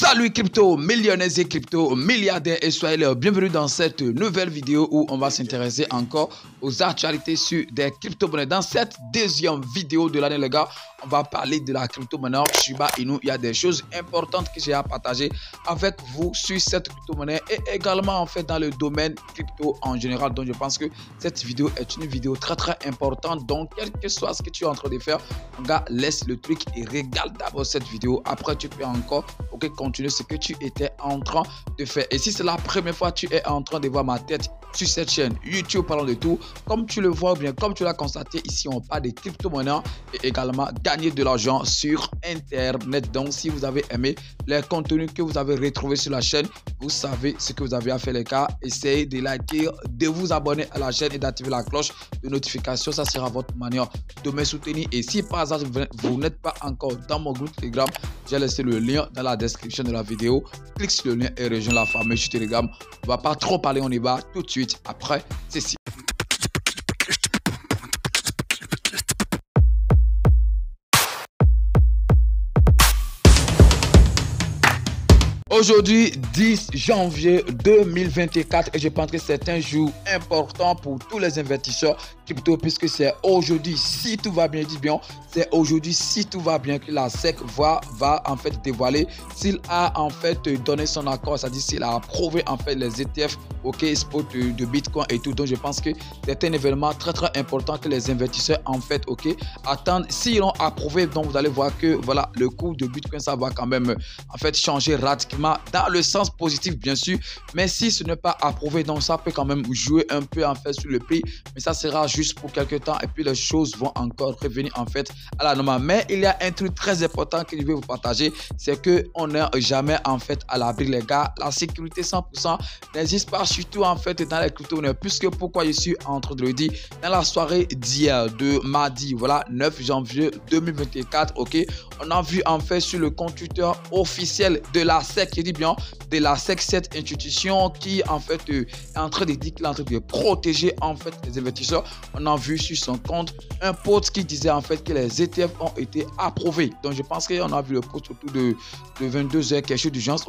Salut crypto millionnaires et crypto milliardaires et soyez les bienvenus dans cette nouvelle vidéo où on va s'intéresser encore aux actualités sur des crypto-monnaies. Dans cette deuxième vidéo de l'année les gars, on va parler de la crypto-monnaie Shiba Inu. Il y a des choses importantes que j'ai à partager avec vous sur cette crypto-monnaie et également en fait dans le domaine crypto en général. Donc je pense que cette vidéo est une vidéo très importante. Donc quel que soit ce que tu es en train de faire, mon gars, laisse le truc et regarde d'abord cette vidéo. Après tu peux encore continuer ce que tu étais en train de faire. Et si c'est la première fois que tu es en train de voir ma tête sur cette chaîne YouTube parlant de tout, comme tu le vois ou bien comme tu l'as constaté, ici on parle de crypto-monnaie et également gagner de l'argent sur internet. Donc si vous avez aimé les contenus que vous avez retrouvés sur la chaîne, vous savez ce que vous avez à faire les gars. Essayez de liker, de vous abonner à la chaîne et d'activer la cloche de notification. Ça sera votre manière de me soutenir. Et si par hasard vous n'êtes pas encore dans mon groupe Telegram, j'ai laissé le lien dans la description de la vidéo. Clique sur le lien et rejoins la fameuse Telegram. On va pas trop parler, on y va tout de suite après ceci. Aujourd'hui, 10 janvier 2024 et je pense que c'est un jour important pour tous les investisseurs crypto puisque c'est aujourd'hui, si tout va bien, dis bien, c'est aujourd'hui, si tout va bien que la SEC va en fait dévoiler s'il a en fait donné son accord, c'est-à-dire s'il a approuvé en fait les ETF, spot de Bitcoin et tout. Donc je pense que c'est un événement très important que les investisseurs en fait attendent. S'ils l'ont approuvé, donc vous allez voir que voilà, le cours de Bitcoin ça va quand même en fait changer radicalement dans le sens positif bien sûr, mais si ce n'est pas approuvé, donc ça peut quand même jouer un peu en fait sur le prix, mais ça sera juste pour quelques temps et puis les choses vont encore revenir en fait à la normale. Mais il y a un truc très important que je vais vous partager, c'est que on n'est jamais en fait à l'abri les gars. La sécurité 100% n'existe pas, surtout en fait dans les crypto-monnaies, puisque pourquoi je suis en train de le dire, dans la soirée d'hier de mardi, voilà 9 janvier 2024, on a vu en fait sur le compte Twitter officiel de la SEC, je dis bien de la SEC, cette institution qui en fait est en train de dire qu'il est en train de protéger en fait les investisseurs. On a vu sur son compte un post qui disait en fait que les ETF ont été approuvés. Donc je pense qu'on a vu le post autour de 22h, quelque chose d'urgence,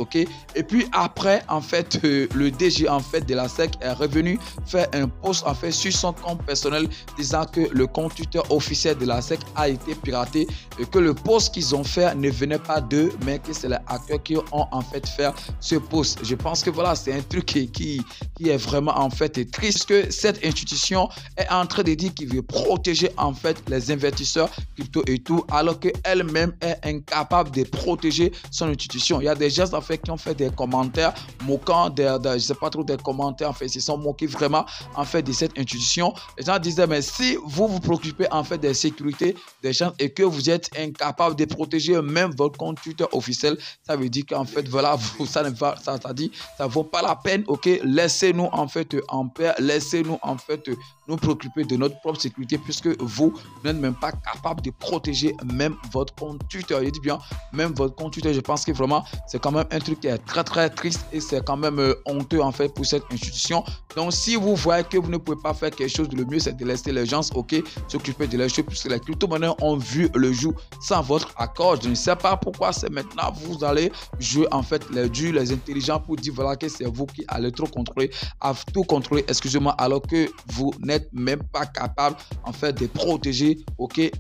et puis après en fait le DG en fait de la SEC est revenu faire un post en fait sur son compte personnel disant que le compte Twitter officiel de la SEC a été piraté et que le post qu'ils ont fait ne venait pas d'eux, mais que c'est les hackers qui ont en fait faire ce post. Je pense que voilà, c'est un truc qui est vraiment en fait triste, que cette institution est en train de dire qu'il veut protéger en fait les investisseurs crypto et tout, alors qu'elle-même est incapable de protéger son institution. Il y a des gens en fait qui ont fait des commentaires moquant, je sais pas trop, des commentaires en fait, ils sont moqués vraiment en fait de cette institution. Les gens disaient mais si vous vous préoccupez en fait des sécurités des gens et que vous êtes incapable de protéger même votre compte Twitter officiel, ça veut dire qu'en fait voilà, ça ne va, ça dit, ça vaut pas la peine, laissez-nous en fait en paix, laissez-nous en fait nous préoccuper de notre propre sécurité puisque vous n'êtes même pas capable de protéger même votre compte Twitter. Je dis bien même votre compte Twitter. Je pense que vraiment c'est quand même un truc qui est très triste et c'est quand même honteux en fait pour cette institution. Donc si vous voyez que vous ne pouvez pas faire quelque chose, le mieux c'est de laisser les gens s'occuper de leurs choses puisque les crypto-monnaies ont vu le jour sans votre accord. Je ne sais pas pourquoi c'est maintenant vous allez jouer en fait les intelligents pour dire voilà que c'est vous qui allez tout contrôler, excusez-moi, alors que vous n'êtes même pas capable en fait de protéger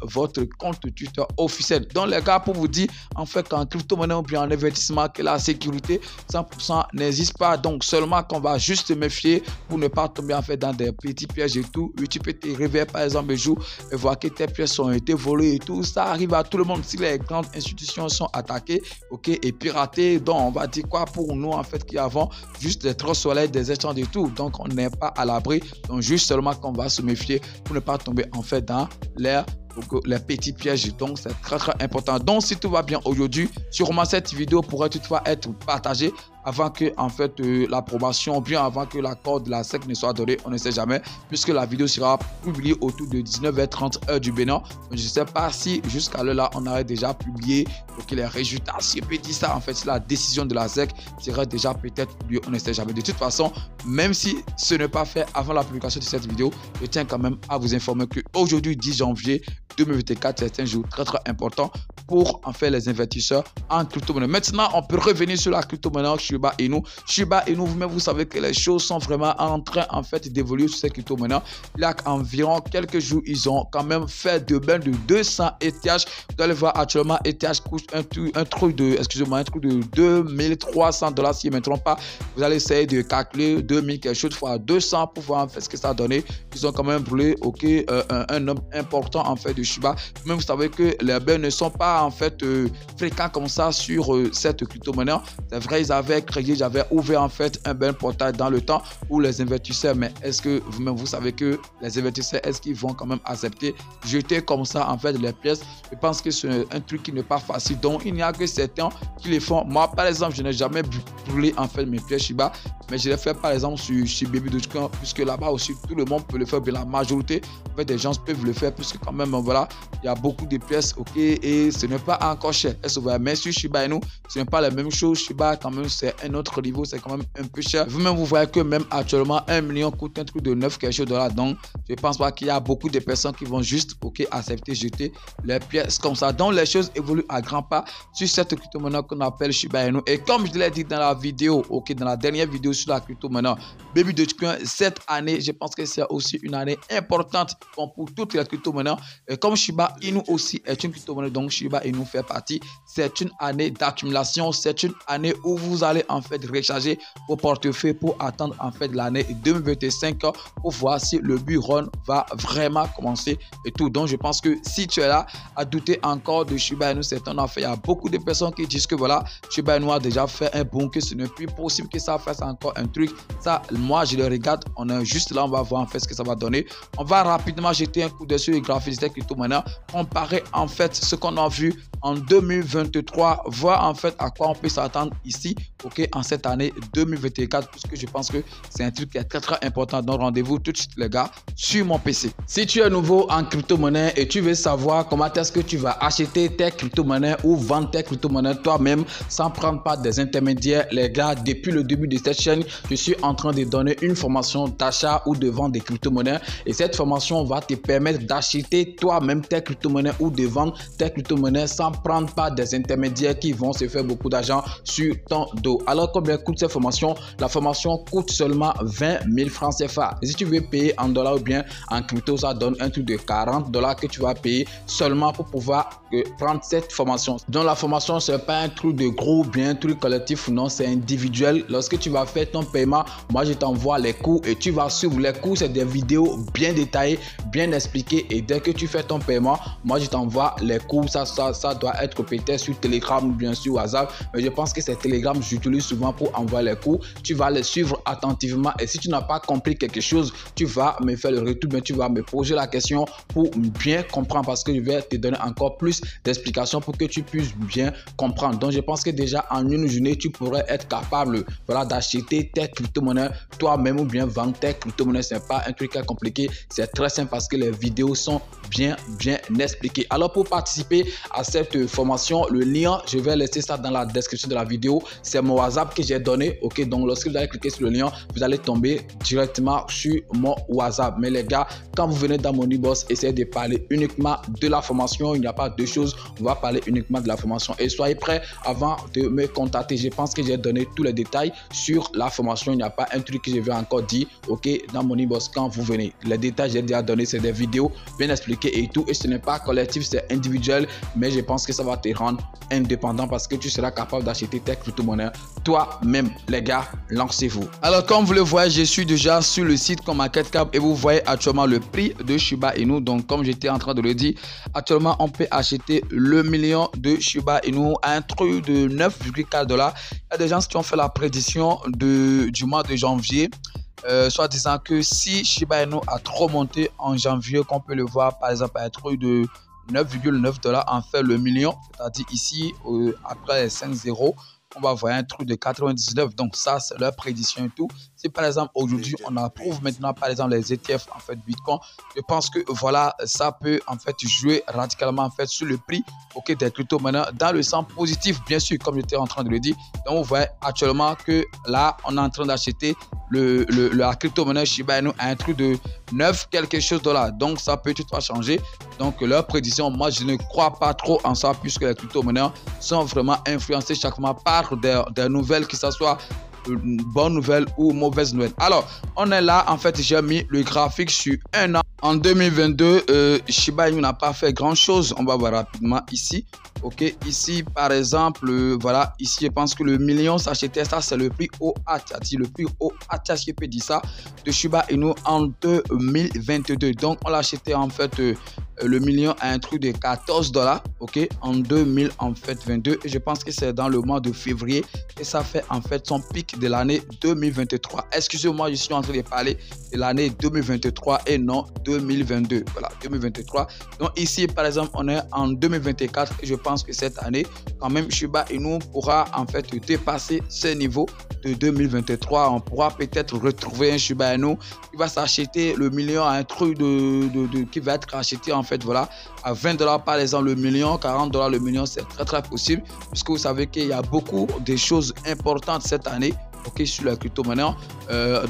votre compte Twitter officiel. Donc les gars, pour vous dire en fait qu'en crypto-monnaie ou bien en investissement que la sécurité 100% n'existe pas, donc seulement qu'on va juste se méfier pour ne pas tomber en fait dans des petits pièges et tout. Tu peux te réveiller par exemple un jour et voir que tes pièces ont été volées et tout. Ça arrive à tout le monde si les grandes institutions sont attaquées et piratées. Donc on va dire quoi pour nous en fait qui avons juste des trous solaires, des échanges et tout. Donc on n'est pas à l'abri. Donc juste seulement qu'on va se méfier pour ne pas tomber en fait dans les petits pièges. Donc c'est très important. Donc si tout va bien aujourd'hui, sûrement cette vidéo pourrait toutefois être partagée avant que en fait l'approbation, bien avant que l'accord de la SEC ne soit donné, on ne sait jamais, puisque la vidéo sera publiée autour de 19h30 heure du Bénin. Je ne sais pas si jusqu'à là on aurait déjà publié les résultats, si on peut dire ça en fait, si la décision de la SEC serait déjà peut-être publiée, on ne sait jamais. De toute façon, même si ce n'est pas fait avant la publication de cette vidéo, je tiens quand même à vous informer que aujourd'hui 10 janvier 2024. C'est un jour très important pour en fait les investisseurs en crypto-monnaie. Maintenant, on peut revenir sur la crypto-monnaie Shiba Inu. Shiba Inu, vous-même, vous savez que les choses sont vraiment en train en fait d'évoluer sur cette crypto-monnaie. Il y a environ quelques jours, ils ont quand même fait de bain de 200 ETH. Vous allez voir actuellement, ETH coûte un truc de 2300 $, si je ne me trompe pas. Vous allez essayer de calculer 2000 quelque chose fois 200 pour voir en fait ce que ça a donné. Ils ont quand même brûlé un nombre important en fait de Shiba. Même vous savez que les bains ne sont pas en fait fréquents comme ça sur cette crypto-monnaie. C'est vrai, j'avais ouvert en fait un bain portail dans le temps où les investisseurs, mais est-ce que vous-même vous savez que les investisseurs, est-ce qu'ils vont quand même accepter jeter comme ça en fait les pièces? Je pense que c'est un truc qui n'est pas facile, donc il n'y a que certains qui le font. Moi par exemple, je n'ai jamais brûlé en fait mes pièces Shiba, mais je l'ai fait par exemple sur Baby Dogecoin, puisque là-bas aussi tout le monde peut le faire, mais la majorité en fait, des gens peuvent le faire, puisque quand même voilà, il y a beaucoup de pièces, ok, et ce n'est pas encore cher. Mais sur Shiba Inu, ce n'est pas la même chose. Shiba quand même c'est un autre niveau, c'est quand même un peu cher. Vous-même vous voyez que même actuellement 1 million coûte un truc de 9 quelque chose de $, donc je pense pas qu'il y a beaucoup de personnes qui vont juste accepter jeter les pièces comme ça. Donc les choses évoluent à grands pas sur cette crypto-monnaie qu'on appelle Shiba Inu. Et comme je l'ai dit dans la vidéo, dans la dernière vidéo sur la crypto-monnaie Baby Dogecoin, cette année, je pense que c'est aussi une année importante pour toutes les crypto-monnaies. Et comme Shiba Inu aussi est une crypto-monnaie, donc Shiba Inu fait partie, c'est une année d'accumulation, c'est une année où vous allez en fait recharger vos portefeuilles pour attendre en fait l'année 2025 pour voir si le bull run va vraiment commencer et tout. Donc je pense que si tu es là à douter encore de Shiba Inu, c'est un affaire. Il y a beaucoup de personnes qui disent que voilà, Shiba Inu a déjà fait un boom, que ce n'est plus possible que ça fasse encore un truc. Ça, moi je le regarde, on est juste là, on va voir en fait ce que ça va donner. On va rapidement jeter un coup d'œil sur les graphiques des crypto-monnaies, comparer en fait ce qu'on a vu en 2023, voir en fait à quoi on peut s'attendre ici, en cette année 2024, puisque je pense que c'est un truc qui est très important. Donc rendez-vous tout de suite les gars sur mon PC. Si tu es nouveau en crypto-monnaie et tu veux savoir comment est-ce que tu vas acheter tes crypto-monnaies ou vendre tes crypto-monnaies toi-même sans prendre pas des intermédiaires, les gars, depuis le début de cette chaîne, je suis en train de donner une formation d'achat ou de vente des crypto-monnaies, et cette formation va te permettre d'acheter toi-même tes crypto-monnaies ou de vendre tes crypto-monnaies sans prendre pas des intermédiaires qui vont se faire beaucoup d'argent sur ton dos. Alors combien coûte cette formation? La formation coûte seulement 20 000 francs CFA. Et si tu veux payer en dollars ou bien en crypto, ça donne un truc de 40 $ que tu vas payer seulement pour pouvoir prendre cette formation. Donc la formation, c'est pas un truc de gros, bien un truc collectif, non, c'est individuel. Lorsque tu vas faire ton paiement, moi je t'envoie les cours et tu vas suivre les cours. C'est des vidéos bien détaillées, bien expliquées, et dès que tu fais ton paiement, moi je t'envoie les cours. Ça doit être peut-être sur Telegram ou bien sur WhatsApp, mais je pense que c'est Telegram j'utilise souvent pour envoyer les cours. Tu vas les suivre attentivement, et si tu n'as pas compris quelque chose, tu vas me faire le retour, mais tu vas me poser la question pour bien comprendre, parce que je vais te donner encore plus d'explications pour que tu puisses bien comprendre. Donc je pense que déjà en une journée, tu pourrais être capable, voilà, d'acheter tes crypto-monnaies toi-même ou bien vendre tes crypto-monnaies. C'est pas un truc compliqué, c'est très simple parce que les vidéos sont bien expliquées. Alors pour participer à cette formation, le lien, je vais laisser ça dans la description de la vidéo. C'est mon WhatsApp que j'ai donné, donc lorsque vous allez cliquer sur le lien, vous allez tomber directement sur mon WhatsApp. Mais les gars, quand vous venez dans mon e-boss, essayez de parler uniquement de la formation. Il n'y a pas deux choses, on va parler uniquement de la formation, et soyez prêts avant de me contacter. Je pense que j'ai donné tous les détails sur la formation. Il n'y a pas un truc que je vais encore dire, dans mon e-boss. Quand vous venez, les détails j'ai déjà donné, c'est des vidéos bien expliquées et tout, et ce n'est pas collectif, c'est individuel, mais je pense que ça va te rendre indépendant parce que tu seras capable d'acheter tes crypto-monnaies toi-même. Les gars, lancez-vous. Alors comme vous le voyez, je suis déjà sur le site CoinMarketCap et vous voyez actuellement le prix de Shiba Inu. Donc comme j'étais en train de le dire, actuellement on peut acheter le million de Shiba Inu à un truc de 9,4 $. Il y a des gens qui ont fait la prédiction du mois de janvier, soit disant que si Shiba Inu a trop monté en janvier, qu'on peut le voir par exemple à un truc de 9,9 $, en fait le million, c'est-à-dire ici après les 5 zéros, on va voir un truc de 99. Donc ça c'est leur prédiction et tout. Si par exemple aujourd'hui on approuve maintenant par exemple les ETF en fait Bitcoin, je pense que voilà, ça peut en fait jouer radicalement en fait sur le prix des crypto-monnaies dans le sens positif, bien sûr, comme j'étais en train de le dire. Donc vous voyez actuellement que là on est en train d'acheter la crypto-monnaie Shiba Inu à un truc de 9 quelque chose $. Donc ça peut tout changer. Donc leur prédiction, moi je ne crois pas trop en ça, puisque les crypto-monnaies sont vraiment influencées chaque mois par des nouvelles, que ce soit une bonne nouvelle ou mauvaise nouvelle. Alors, on est là, en fait, j'ai mis le graphique sur un an. En 2022, Shiba Inu n'a pas fait grand chose. On va voir rapidement ici. Ok, ici par exemple, voilà, ici je pense que le million s'achetait, ça c'est le prix OAT, le prix OAT, je peux dire ça, de Shiba Inu en 2022. Donc on l'a acheté en fait le million à un truc de 14 $, ok, en 2022. Et je pense que c'est dans le mois de février et ça fait en fait son pic de l'année 2023. Excusez-moi, je suis en train de parler de l'année 2023 et non 2022. Voilà, 2023. Donc ici par exemple, on est en 2024 et je pense que cette année, quand même, Shiba Inu pourra en fait dépasser ce niveau de 2023. On pourra peut-être retrouver un Shiba Inu qui va s'acheter le million à un truc qui va être acheté en fait, voilà, à 20 $ par exemple le million, 40 $ le million, c'est très possible, puisque vous savez qu'il y a beaucoup de choses importantes cette année. Ok, sur la crypto-monnaie.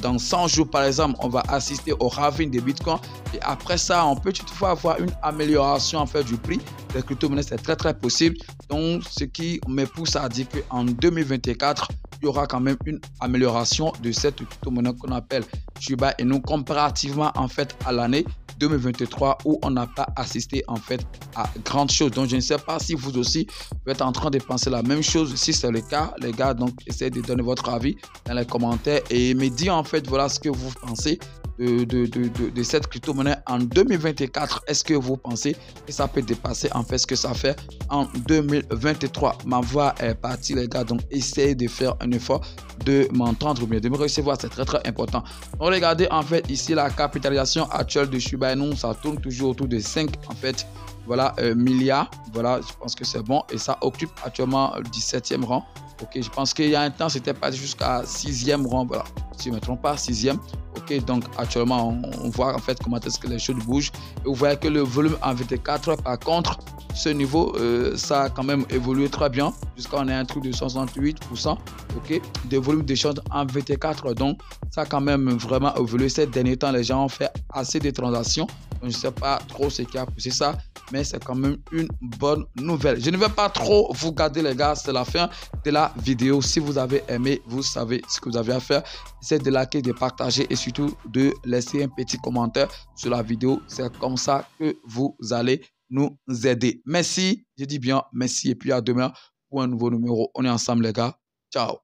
Dans 100 jours, par exemple, on va assister au halving des bitcoins. Et après ça, on peut toutefois avoir une amélioration en fait du prix des crypto-monnaies. C'est très possible. Donc, ce qui me pousse à dire qu'en 2024, il y aura quand même une amélioration de cette crypto-monnaie qu'on appelle Shiba Inu comparativement en fait à l'année 2023 où on n'a pas assisté en fait à grandes choses. Donc je ne sais pas si vous aussi vous êtes en train de penser la même chose. Si c'est le cas, les gars, donc essayez de donner votre avis dans les commentaires et me dire en fait voilà ce que vous pensez de cette crypto-monnaie en 2024. Est-ce que vous pensez que ça peut dépasser en fait ce que ça fait en 2023? Ma voix est partie les gars, donc essayez de faire un effort de m'entendre bien, de me recevoir, c'est très important. Donc regardez en fait ici la capitalisation actuelle de Shiba Inu, ça tourne toujours autour de 5 en fait, voilà, milliards. Voilà, je pense que c'est bon et ça occupe actuellement le 17e rang. Ok, je pense qu'il y a un temps c'était pas jusqu'à 6e rang, voilà, si je ne me trompe pas, 6e. Ok, donc actuellement on voit en fait comment est-ce que les choses bougent et vous voyez que le volume en 24 par contre ce niveau ça a quand même évolué très bien jusqu'à on est un truc de 68%, ok, de volume d'échange en 24. Donc ça a quand même vraiment évolué ces derniers temps. Les gens ont fait assez de transactions, donc je ne sais pas trop ce qui a poussé ça, mais c'est quand même une bonne nouvelle. Je ne vais pas trop vous garder les gars, c'est la fin de la vidéo. Si vous avez aimé, vous savez ce que vous avez à faire, c'est de liker, de partager et surtout de laisser un petit commentaire sur la vidéo. C'est comme ça que vous allez nous aider. Merci, je dis bien merci et puis à demain pour un nouveau numéro. On est ensemble les gars. Ciao.